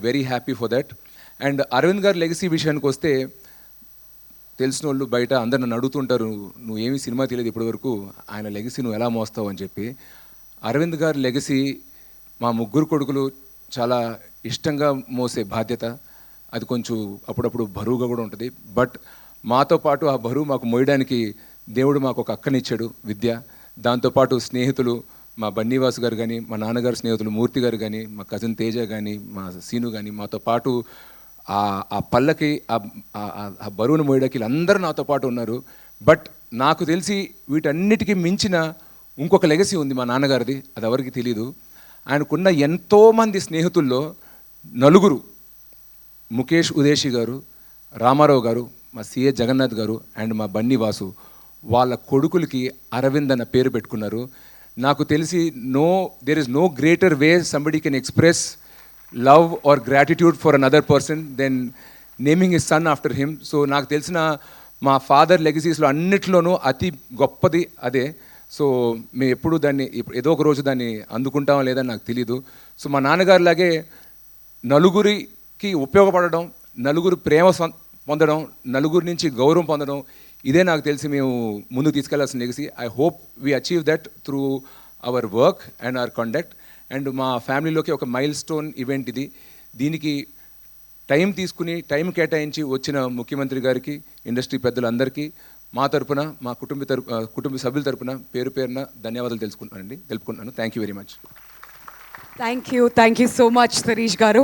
Very happy for that. And Aravind గారి legacy విషయానికి వస్తే, తెలిసిన వాళ్ళు బయట అందరు నన్ను అడుగుతుంటారు, నువ్వేమీ సినిమా తెలియదు ఇప్పటివరకు, ఆయన లెగసీ నువ్వు ఎలా మోస్తావు అని చెప్పి. అరవింద్ గారి లెగసీ మా ముగ్గురు కొడుకులు చాలా ఇష్టంగా మోసే బాధ్యత. అది కొంచెం అప్పుడప్పుడు బరువుగా కూడా ఉంటుంది. బట్ మాతో పాటు ఆ బరువు మాకు మోయడానికి దేవుడు మాకు ఒక అక్కనిచ్చాడు, విద్య. దాంతోపాటు స్నేహితులు, మా బన్నీవాసు గారు కానీ, మా నాన్నగారు స్నేహితులు మూర్తి గారు కానీ, మా కజిన్ తేజ కానీ, మా సీను కానీ, మాతో పాటు ఆ పల్లకి ఆ బరువును మోయడానికి వీళ్ళందరూ నాతో పాటు ఉన్నారు. బట్ నాకు తెలిసి వీటన్నిటికీ మించిన ఇంకొక లెగసీ ఉంది మా నాన్నగారిది, అది ఎవరికి తెలీదు. ఆయనకున్న ఎంతోమంది స్నేహితుల్లో నలుగురు, ముఖేష్ ఉదేశి గారు, రామారావు గారు, మా సిఏ జగన్నాథ్ గారు అండ్ మా బన్నీ వాసు, వాళ్ళ కొడుకులకి అరవింద్ అన్న పేరు పెట్టుకున్నారు. నాకు తెలిసి there is no greater way somebody can express love or gratitude for another person than naming his son after him. So నాకు తెలిసిన మా ఫాదర్ లెగసీస్లో అన్నిట్లోనూ అతి గొప్పది అదే. సో మేము ఎప్పుడు దాన్ని ఏదో ఒక రోజు దాన్ని అందుకుంటామో లేదని నాకు తెలీదు. సో మా నాన్నగారిలాగే నలుగురికి ఉపయోగపడడం, నలుగురు ప్రేమ పొందడం, నలుగురి నుంచి గౌరవం పొందడం, ఇదే నాకు తెలిసి మేము ముందుకు తీసుకెళ్లాల్సిన legacy. I hope we achieve that through our work and our conduct. And మా ఫ్యామిలీలోకి ఒక మైల్ స్టోన్ ఈవెంట్ ఇది. దీనికి టైం తీసుకుని, టైం కేటాయించి వచ్చిన ముఖ్యమంత్రి గారికి, ఇండస్ట్రీ పెద్దలందరికీ మా తరపున, మా కుటుంబ సభ్యుల తరపున పేరు పేరున ధన్యవాదాలు తెలుపుకుంటున్నాను. Thank you very much. Thank you so much Shirish గారు.